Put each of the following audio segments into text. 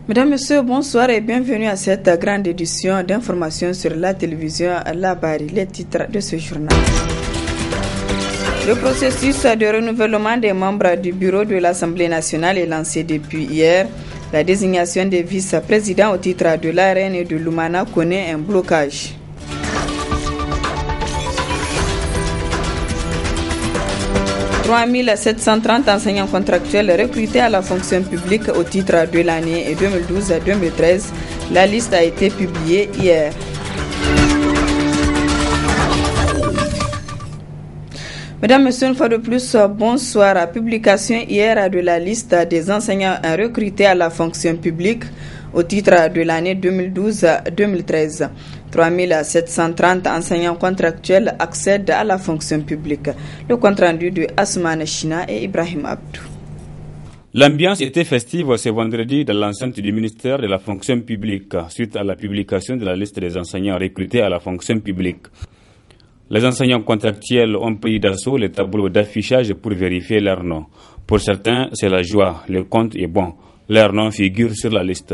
Mesdames, Messieurs, bonsoir et bienvenue à cette grande édition d'information sur la télévision La Bari, les titres de ce journal. Le processus de renouvellement des membres du bureau de l'Assemblée nationale est lancé depuis hier. La désignation des vice-présidents au titre de l'ARN et de l'Umana connaît un blocage. « 3730 enseignants contractuels recrutés à la fonction publique au titre de l'année 2012-2013. La liste a été publiée hier. Mesdames, Messieurs, une fois de plus, bonsoir. Publication hier de la liste des enseignants recrutés à la fonction publique au titre de l'année 2012-2013. 3730 enseignants contractuels accèdent à la fonction publique. Le compte-rendu de Asman China et Ibrahim Abdou. L'ambiance était festive ce vendredi dans l'enceinte du ministère de la fonction publique suite à la publication de la liste des enseignants recrutés à la fonction publique. Les enseignants contractuels ont pris d'assaut les tableaux d'affichage pour vérifier leur nom. Pour certains, c'est la joie, le compte est bon. Leur nom figure sur la liste.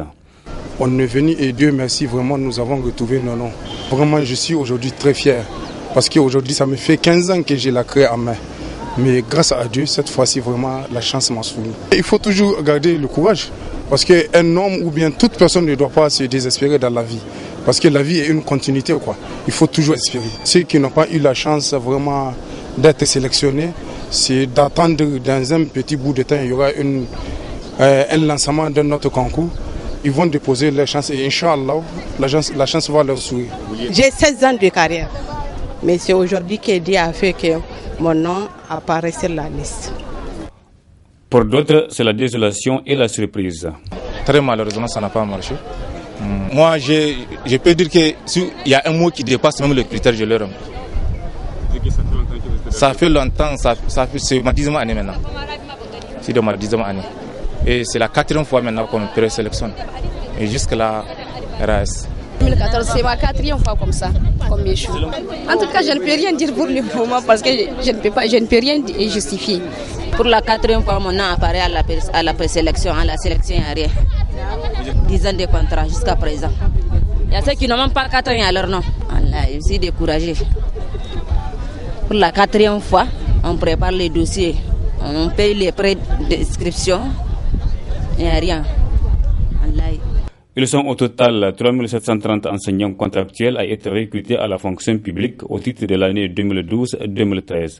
On est venu et Dieu merci, vraiment nous avons retrouvé nos noms. Vraiment je suis aujourd'hui très fier parce qu'aujourd'hui ça me fait 15 ans que j'ai la craie en main. Mais grâce à Dieu, cette fois-ci vraiment la chance m'a souri. Il faut toujours garder le courage parce qu'un homme ou bien toute personne ne doit pas se désespérer dans la vie. Parce que la vie est une continuité quoi. Il faut toujours espérer. Ceux qui n'ont pas eu la chance vraiment d'être sélectionnés, c'est d'attendre dans un petit bout de temps, il y aura un lancement d'un autre concours. Ils vont déposer leur chance et Inch'Allah, la chance va leur sourire. J'ai 16 ans de carrière, mais c'est aujourd'hui que Dieu a fait que mon nom apparaît sur la liste. Pour d'autres, c'est la désolation et la surprise. Très malheureusement, ça n'a pas marché. Moi, je peux dire qu'il y a un mot qui dépasse même le critère, je leur aime. Ça fait longtemps, c'est ma 10e année maintenant. C'est de ma 10e année. Et c'est la 4e fois maintenant qu'on me présélectionne. Et jusque-là, RAS. 2014, c'est ma 4e fois comme ça, comme échoue. En tout cas, je ne peux rien dire pour le moment parce que je ne peux rien justifier. Pour la 4e fois, mon nom apparaît à la présélection, à la sélection, il n'y a rien. 10 ans de contrat jusqu'à présent. Il y a ceux qui n'ont même pas 4 ans à leur nom. Je suis découragé. Pour la 4e fois, on prépare les dossiers, on paye les frais d'inscription. Il n'y a rien. Ils sont au total 3730 enseignants contractuels à être recrutés à la fonction publique au titre de l'année 2012-2013.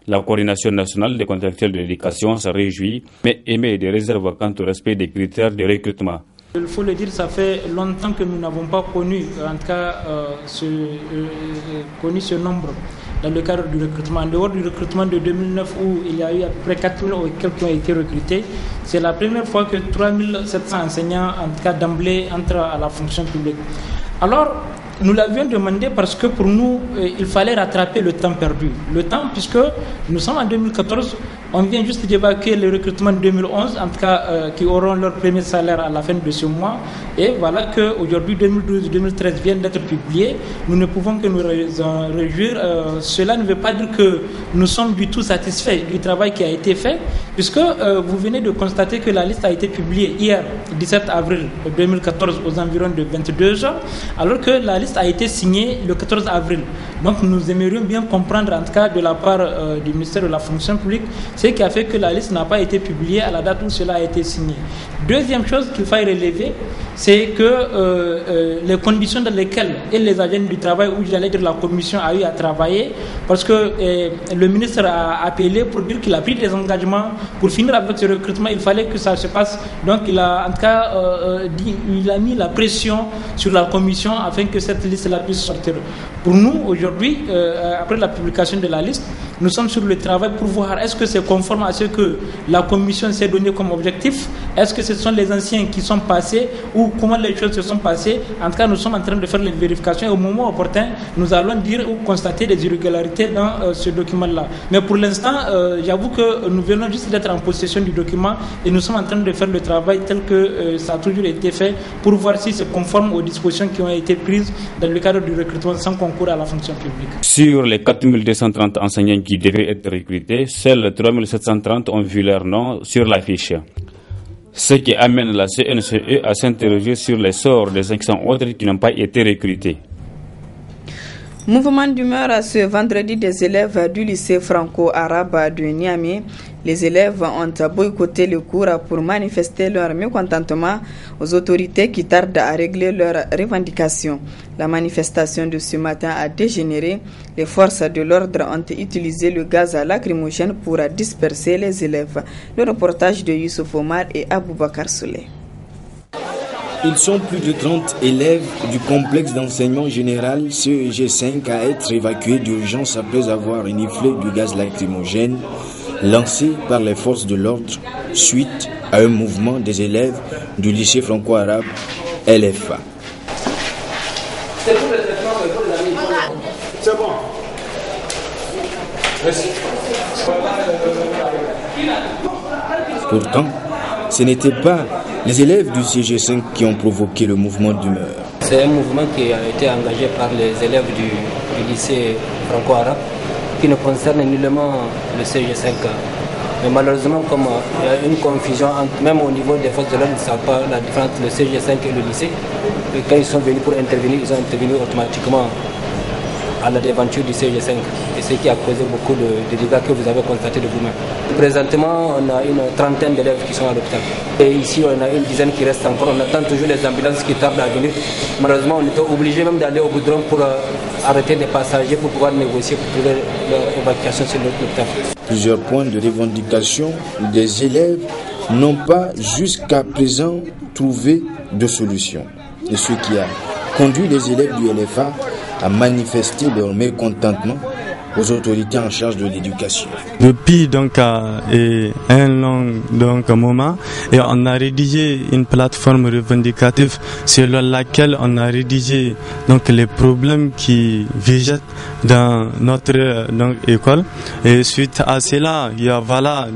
La coordination nationale des contractuels de l'éducation se réjouit, mais émet des réserves quant au respect des critères de recrutement. Il faut le dire, ça fait longtemps que nous n'avons pas connu, en tout cas, connu ce nombre dans le cadre du recrutement. En dehors du recrutement de 2009 où il y a eu à peu près 4000 ou quelques qui ont été recrutés, c'est la première fois que 3700 enseignants, en tout cas d'emblée, entrent à la fonction publique. Alors, nous l'avions demandé parce que pour nous, il fallait rattraper le temps perdu. Le temps, puisque nous sommes en 2014, on vient juste d'évacuer le recrutement de 2011, en tout cas qui auront leur premier salaire à la fin de ce mois. Et voilà qu'aujourd'hui, 2012-2013 viennent d'être publiés. Nous ne pouvons que nous en réjouir. Cela ne veut pas dire que nous sommes du tout satisfaits du travail qui a été fait, puisque vous venez de constater que la liste a été publiée hier, 17 avril 2014, aux environs de 22 heures, alors que la liste a été signée le 14 avril. Donc nous aimerions bien comprendre, en tout cas de la part du ministère de la fonction publique, ce qui a fait que la liste n'a pas été publiée à la date où cela a été signé. Deuxième chose qu'il faut relever, c'est que les conditions dans lesquelles les agents du travail, ou j'allais dire la commission, a eu à travailler, parce que le ministre a appelé pour dire qu'il a pris des engagements pour finir avec ce recrutement. Il fallait que ça se passe. Donc il a en tout cas il a mis la pression sur la commission afin que cette liste-là puisse sortir. Pour nous, aujourd'hui, après la publication de la liste, nous sommes sur le travail pour voir est-ce que c'est conforme à ce que la commission s'est donné comme objectif, est-ce que ce sont les anciens qui sont passés ou comment les choses se sont passées. En tout cas, nous sommes en train de faire les vérifications et au moment opportun, nous allons dire ou constater des irrégularités dans ce document-là. Mais pour l'instant, j'avoue que nous venons juste d'être en possession du document et nous sommes en train de faire le travail tel que ça a toujours été fait pour voir si c'est conforme aux dispositions qui ont été prises dans le cadre du recrutement sans concours à la fonction publique. Sur les 4230 enseignants qui devaient être recrutés, seuls 3730 ont vu leur nom sur la fiche. Ce qui amène la CNCE à s'interroger sur les sorts des 500 autres qui n'ont pas été recrutés. Mouvement d'humeur à ce vendredi des élèves du lycée franco-arabe de Niamey. Les élèves ont boycotté le cours pour manifester leur mécontentement aux autorités qui tardent à régler leurs revendications. La manifestation de ce matin a dégénéré. Les forces de l'ordre ont utilisé le gaz lacrymogène pour disperser les élèves. Le reportage de Youssouf Omar et Aboubakar Souley. Ils sont plus de 30 élèves du complexe d'enseignement général CEG5 à être évacués d'urgence après avoir reniflé du gaz lacrymogène lancé par les forces de l'ordre suite à un mouvement des élèves du lycée franco-arabe LFA. C'est bon. Merci. Pourtant, ce n'était pas les élèves du CG5 qui ont provoqué le mouvement d'humeur. C'est un mouvement qui a été engagé par les élèves du lycée franco-arabe qui ne concerne nullement le CG5. Mais malheureusement, comme il y a une confusion, même au niveau des forces de l'ordre, ils ne savent pas la différence entre le CG5 et le lycée. Et quand ils sont venus pour intervenir, ils ont intervenu automatiquement à la déventure du CG5. Et ce qui a causé beaucoup de dégâts que vous avez constatés de vous-même. Présentement, on a une trentaine d'élèves qui sont à l'hôpital. Et ici, on a une dizaine qui restent encore. On attend toujours les ambulances qui tardent à venir. Malheureusement, on était obligé même d'aller au goudron pour arrêter des passagers pour pouvoir négocier pour trouver l'évacuation sur l'hôpital. Plusieurs points de revendication des élèves n'ont pas jusqu'à présent trouvé de solution. Et ce qui a conduit les élèves du LFA à manifester leur mécontentement aux autorités en charge de l'éducation. Depuis un long moment, et on a rédigé une plateforme revendicative sur laquelle on a rédigé les problèmes qui végètent dans notre école. Et suite à cela, il y a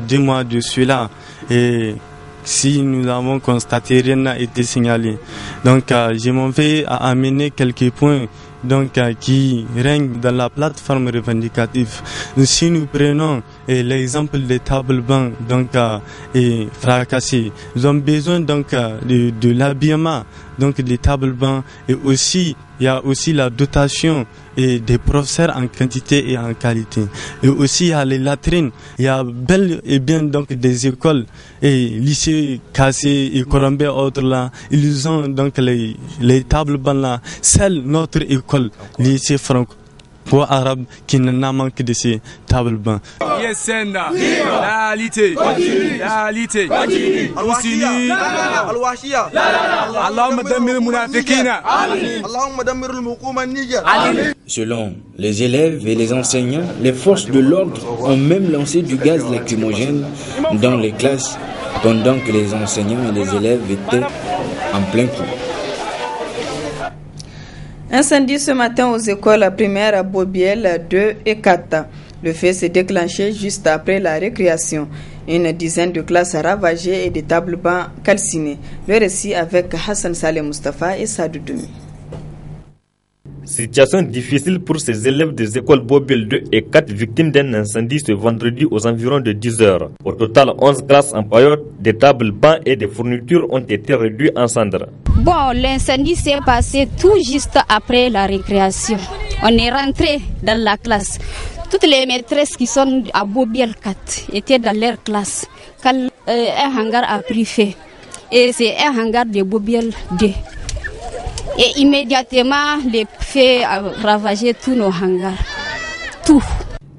2 mois de cela. Et si nous avons constaté, rien n'a été signalé. Je m'en vais à amener quelques points qui règnent dans la plateforme revendicative. Si nous prenons l'exemple des tables bancs fracassées, nous avons besoin de l'habillement des tables bancs, et aussi il y a aussi la dotation des professeurs en quantité et en qualité. Et aussi il y a les latrines. Il y a bel et bien des écoles et lycées cassés et Colombie autres là. Ils ont les tables bancs là. Seule notre école, lycée franco-arabe, qui n'a manqué de ces tables bancs. Selon les élèves et les enseignants, les forces de l'ordre ont même lancé du gaz lacrymogène dans les classes pendant que les enseignants et les élèves étaient en plein cours. Incendie ce matin aux écoles primaires Bobiel 2 et 4. Le fait s'est déclenché juste après la récréation. Une dizaine de classes ravagées et des tables bancs calcinés. Le récit avec Hassan Saleh Mustafa et Sadou Doumi. Situation difficile pour ces élèves des écoles Bobiel 2 et 4 victimes d'un incendie ce vendredi aux environs de 10 heures. Au total, 11 classes en période, des tables bancs et des fournitures ont été réduits en cendres. Bon, l'incendie s'est passé tout juste après la récréation. On est rentré dans la classe. Toutes les maîtresses qui sont à Bobiel 4 étaient dans leur classe quand un hangar a pris feu. Et c'est un hangar de Bobiel 2. Et immédiatement, les feux ont ravagé tous nos hangars. Tout.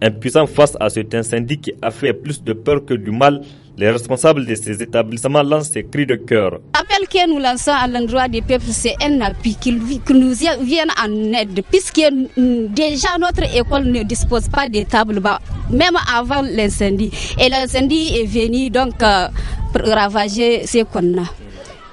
Impuissants face à cet incendie qui a fait plus de peur que du mal, les responsables de ces établissements lancent ces cris de cœur. L'appel que nous lançons à l'endroit des peuples, c'est un appui qui nous vienne en aide, puisque déjà notre école ne dispose pas de tables, même avant l'incendie. Et l'incendie est venu pour ravager ce qu'on a.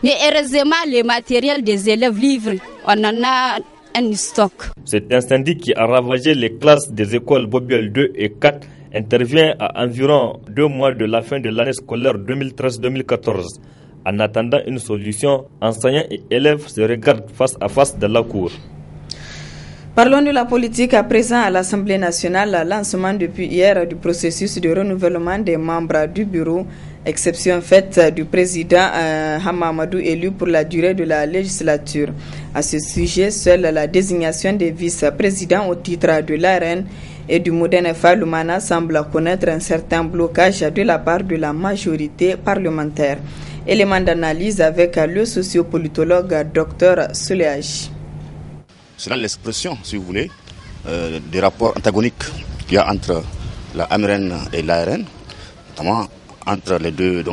Mais heureusement, les matériels des élèves livrés, on en a un stock. Cet incendie qui a ravagé les classes des écoles Bobiel 2 et 4 intervient à environ 2 mois de la fin de l'année scolaire 2013-2014. En attendant une solution, enseignants et élèves se regardent face à face dans la cour. Parlons de la politique à présent à l'Assemblée nationale. Lancement depuis hier du processus de renouvellement des membres du bureau exception faite du président Hamamadou élu pour la durée de la législature. À ce sujet, seule la désignation des vice-présidents au titre de l'ARN et du Moudénefa Lumana semble connaître un certain blocage de la part de la majorité parlementaire. Élément d'analyse avec le sociopolitologue Dr Soleaji. C'est là l'expression, si vous voulez, des rapports antagoniques qu'il y a entre la MRN et l'ARN, notamment entre les deux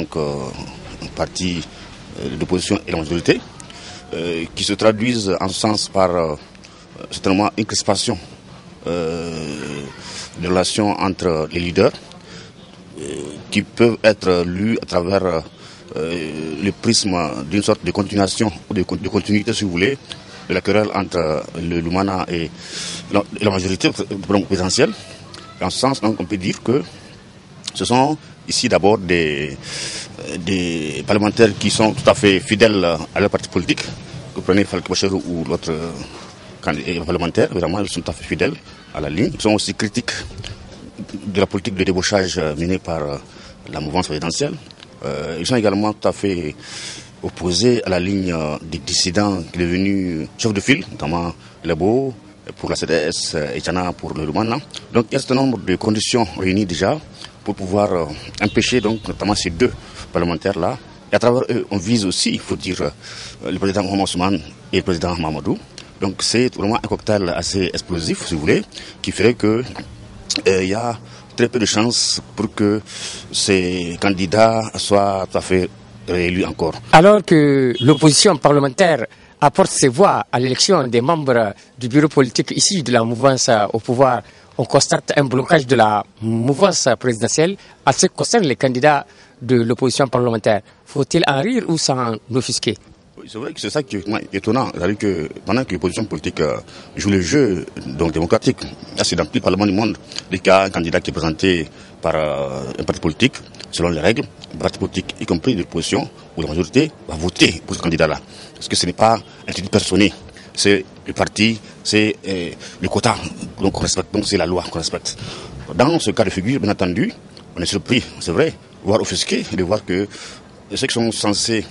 partis d'opposition et la majorité, qui se traduisent en ce sens par certainement une crispation des relations entre les leaders, qui peuvent être lus à travers le prisme d'une sorte de continuation ou de continuité, si vous voulez, de la querelle entre le Lumana et la majorité présidentielle. En ce sens, donc, on peut dire que ce sont ici d'abord des parlementaires qui sont tout à fait fidèles à leur parti politique. Vous prenez Falk Bachirou ou l'autre parlementaire, évidemment, ils sont tout à fait fidèles à la ligne. Ils sont aussi critiques de la politique de débauchage menée par la mouvance présidentielle. Ils sont également tout à fait opposés à la ligne des dissidents qui est devenu chef de file, notamment Lebo pour la CDS et Tchana pour le Lumana. Donc il y a un certain nombre de conditions réunies déjà pour pouvoir empêcher donc notamment ces deux parlementaires-là. Et à travers eux, on vise aussi, il faut dire, le président Mohamed Ousmane et le président Mamadou. Donc c'est vraiment un cocktail assez explosif, si vous voulez, qui ferait que il y a très peu de chances pour que ces candidats soient tout à fait réélus encore. Alors que l'opposition parlementaire apporte ses voix à l'élection des membres du bureau politique issus de la mouvance au pouvoir, on constate un blocage de la mouvance présidentielle à ce qui concerne les candidats de l'opposition parlementaire. Faut-il en rire ou s'en offusquer? C'est vrai que c'est ça qui est étonnant. C'est-à-dire que pendant que l'opposition politique joue le jeu donc démocratique, là c'est dans tout le Parlement du monde, dès qu'il y a un candidat qui est présenté par un parti politique, selon les règles, un parti politique, y compris l'opposition ou la majorité, va voter pour ce candidat-là. Parce que ce n'est pas un titre personné, c'est le parti, c'est le quota, donc on respecte, donc c'est la loi qu'on respecte. Dans ce cas de figure, bien entendu, on est surpris, c'est vrai, voire offusqué de voir que ceux qui sont censés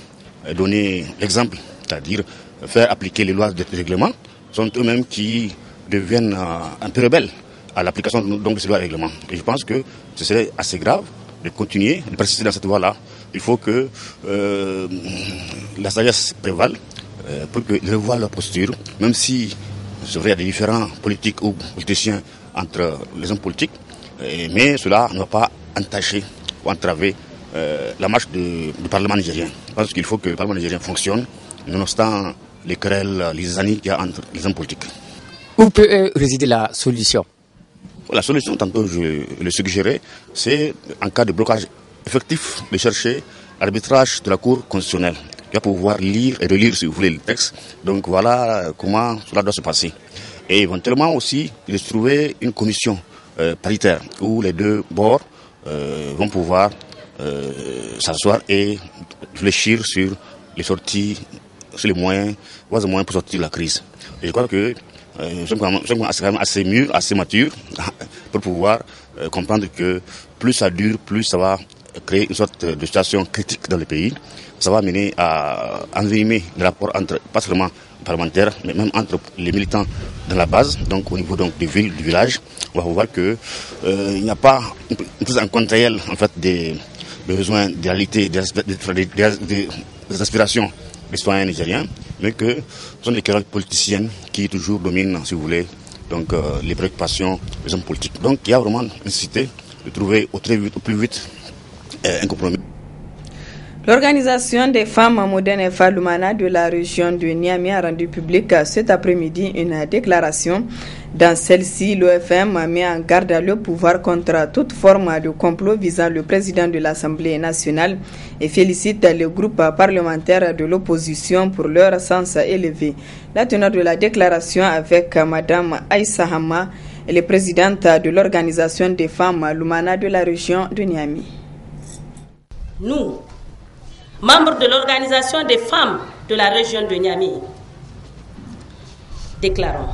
donner l'exemple, c'est-à-dire faire appliquer les lois de règlement, sont eux-mêmes qui deviennent un peu rebelles à l'application donc de ces lois de règlement. Et je pense que ce serait assez grave de continuer, de persister dans cette voie-là. Il faut que la sagesse prévale pour qu'ils revoient leur posture, même si c'est vrai, il y a des différents politiques ou politiciens entre les hommes politiques, mais cela ne va pas entacher ou entraver la marche du Parlement nigérien. Je pense qu'il faut que le Parlement nigérien fonctionne, nonobstant les querelles, les années qu'il y a entre les hommes politiques. Où peut résider la solution? La solution, tantôt je le suggérais, c'est en cas de blocage effectif de chercher l'arbitrage de la Cour constitutionnelle. Il va pouvoir lire et relire, si vous voulez, le texte. Donc voilà comment cela doit se passer. Et éventuellement aussi, de trouver une commission paritaire où les deux bords vont pouvoir s'asseoir et réfléchir sur les sorties, sur les moyens pour sortir de la crise. Et je crois que nous sommes assez mûrs, assez matures pour pouvoir comprendre que plus ça dure, plus ça va créer une sorte de situation critique dans le pays. Ça va mener à envenimer les rapports entre, pas seulement parlementaires, mais même entre les militants dans la base, donc au niveau donc des villes, du village. On va voir que il n'y a pas une prise en compte réelle en fait des besoins, des réalités, des aspirations des citoyens nigériens, mais que ce sont des querelles politiciennes qui toujours dominent, si vous voulez, donc les préoccupations des hommes politiques. Donc il y a vraiment nécessité de trouver au plus vite un compromis. L'organisation des femmes Moudénefa Lumana de la région de Niamey a rendu public cet après-midi une déclaration. Dans celle-ci, l'OFM met en garde le pouvoir contre toute forme de complot visant le président de l'Assemblée nationale et félicite le groupe parlementaire de l'opposition pour leur sens élevé. La teneur de la déclaration avec Madame Aïssa Hama, elle est présidente de l'organisation des femmes Lumana de la région de Niamey. Nous, membres de l'organisation des femmes de la région de Niamey, déclarons: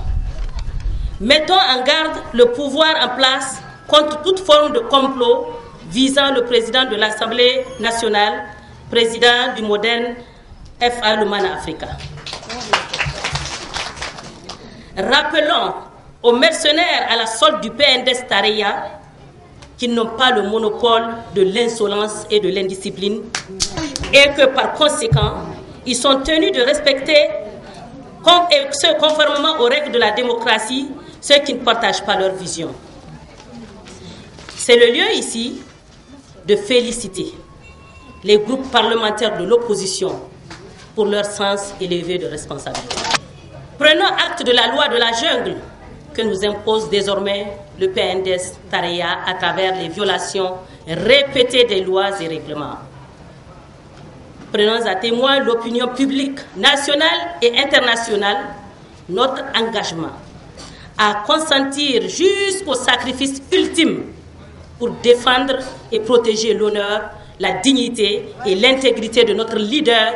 mettons en garde le pouvoir en place contre toute forme de complot visant le président de l'Assemblée nationale, président du moderne FA Lumana Africa. Rappelons aux mercenaires à la solde du PNDS Tareya qu'ils n'ont pas le monopole de l'insolence et de l'indiscipline et que par conséquent, ils sont tenus de respecter, conformément aux règles de la démocratie, ceux qui ne partagent pas leur vision. C'est le lieu ici de féliciter les groupes parlementaires de l'opposition pour leur sens élevé de responsabilité. Prenons acte de la loi de la jungle que nous impose désormais le PNDS Tareya à travers les violations répétées des lois et règlements. Prenons à témoin l'opinion publique nationale et internationale, notre engagement à consentir jusqu'au sacrifice ultime pour défendre et protéger l'honneur, la dignité et l'intégrité de notre leader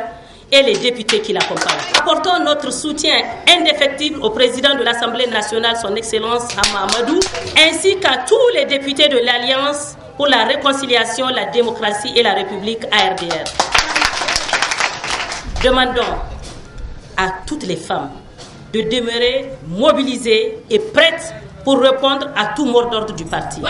et les députés qui l'accompagnent. Apportons notre soutien indéfectible au président de l'Assemblée nationale, son Excellence Hama Amadou, ainsi qu'à tous les députés de l'Alliance pour la réconciliation, la démocratie et la République ARDR. Demandons à toutes les femmes de demeurer mobilisées et prêtes pour répondre à tout mot d'ordre du parti.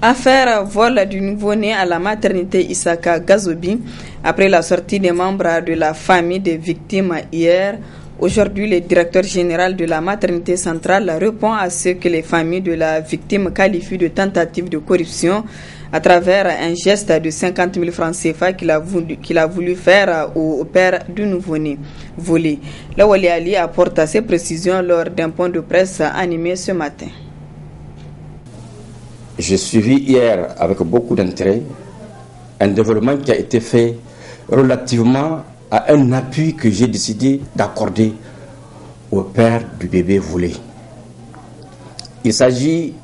Affaire vol du nouveau-né à la maternité Isaka Gazobi. Après la sortie des membres de la famille des victimes hier, aujourd'hui le directeur général de la maternité centrale répond à ce que les familles de la victime qualifient de tentative de corruption à travers un geste de 50 000 francs CFA qu'il a voulu faire au père du nouveau-né volé. Lawali Ali apporte ses précisions lors d'un point de presse animé ce matin. J'ai suivi hier avec beaucoup d'intérêt un développement qui a été fait relativement à un appui que j'ai décidé d'accorder au père du bébé volé. Il s'agit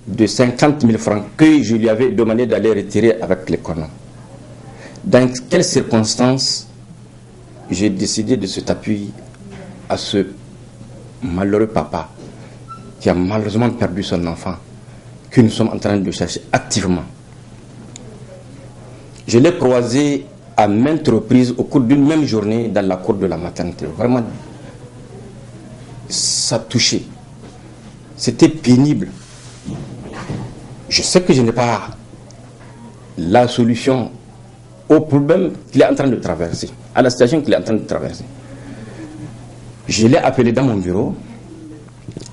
de 50 000 francs que je lui avais demandé d'aller retirer avec l'économie. Dans quelles circonstances j'ai décidé de cet appui à ce malheureux papa qui a malheureusement perdu son enfant, que nous sommes en train de chercher activement. Je l'ai croisé à maintes reprises au cours d'une même journée dans la cour de la maternité. Vraiment, ça touchait. C'était pénible. Je sais que je n'ai pas la solution au problème qu'il est en train de traverser, à la situation qu'il est en train de traverser. Je l'ai appelé dans mon bureau.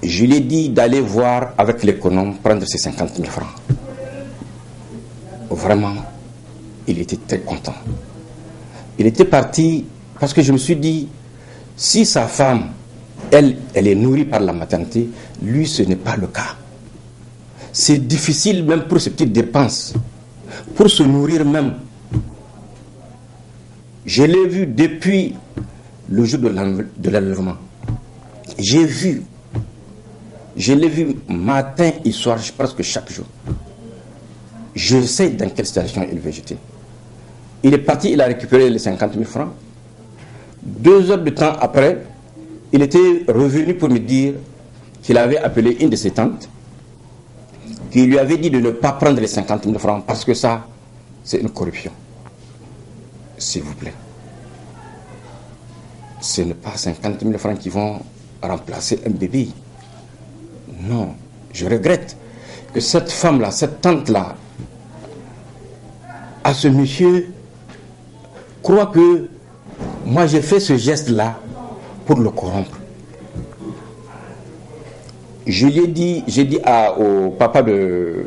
Je lui ai dit d'aller voir avec l'économe, prendre ses 50 000 francs. Vraiment, il était très content. Il était parti parce que je me suis dit, si sa femme, elle est nourrie par la maternité, lui, ce n'est pas le cas. C'est difficile même pour ces petites dépenses, pour se nourrir même. Je l'ai vu depuis le jour de l'enlèvement. Je l'ai vu matin et soir, presque chaque jour. Je sais dans quelle situation il végétait. Il est parti, il a récupéré les 50 000 francs. 2 heures de temps après, il était revenu pour me dire qu'il avait appelé une de ses tantes, qui lui avait dit de ne pas prendre les 50 000 francs parce que ça, c'est une corruption. S'il vous plaît. Ce n'est pas 50 000 francs qui vont remplacer un bébé. Non, je regrette que cette femme-là, cette tante-là, à ce monsieur, croit que moi j'ai fait ce geste-là pour le corrompre. J'ai dit au papa de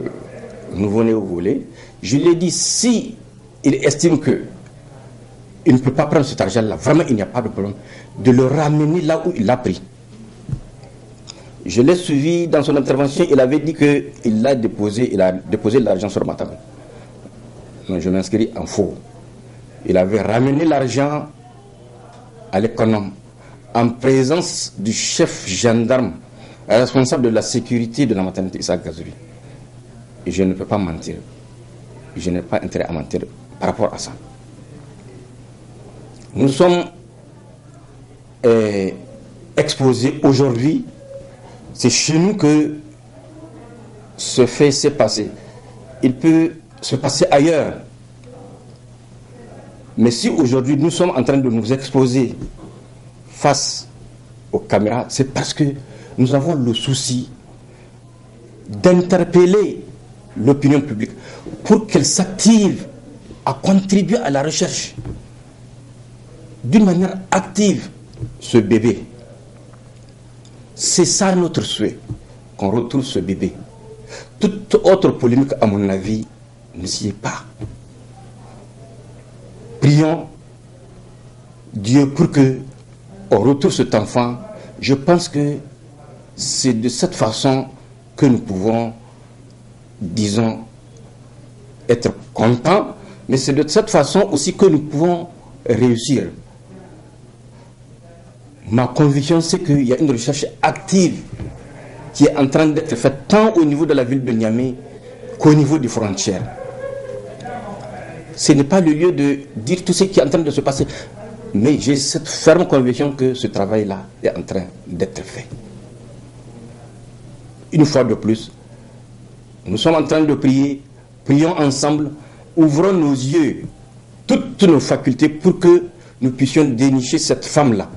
nouveau-né au volet, je lui ai dit, si il estime que il ne peut pas prendre cet argent-là, vraiment il n'y a pas de problème, de le ramener là où il l'a pris. Je l'ai suivi dans son intervention, il avait dit qu'il a déposé l'argent sur ma table. Donc je m'inscris en faux. Il avait ramené l'argent à l'économe en présence du chef gendarme responsable de la sécurité de la maternité Issa Gazobi. Et je ne peux pas mentir. Je n'ai pas intérêt à mentir par rapport à ça. Nous sommes exposés aujourd'hui. C'est chez nous que ce fait s'est passé. il peut se passer ailleurs. Mais si aujourd'hui nous sommes en train de nous exposer face aux caméras, c'est parce que nous avons le souci d'interpeller l'opinion publique pour qu'elle s'active à contribuer à la recherche d'une manière active ce bébé. C'est ça notre souhait, qu'on retrouve ce bébé. Toute autre polémique, à mon avis, ne s'y est pas. Prions Dieu pour que on retrouve cet enfant. Je pense que c'est de cette façon que nous pouvons, disons, être contents, mais c'est de cette façon aussi que nous pouvons réussir. Ma conviction, c'est qu'il y a une recherche active qui est en train d'être faite tant au niveau de la ville de Niamey qu'au niveau des frontières. Ce n'est pas le lieu de dire tout ce qui est en train de se passer, mais j'ai cette ferme conviction que ce travail-là est en train d'être fait. Une fois de plus, nous sommes en train de prier, prions ensemble, ouvrons nos yeux, toutes nos facultés pour que nous puissions dénicher cette femme-là,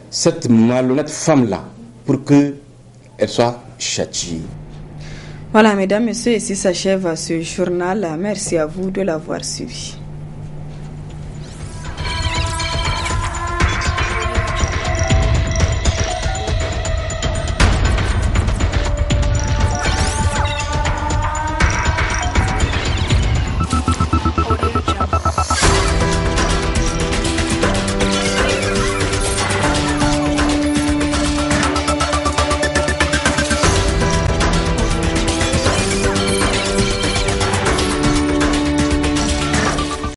cette malhonnête femme-là, pour qu'elle soit châtiée. Voilà, mesdames, messieurs, ici s'achève ce journal. Merci à vous de l'avoir suivi.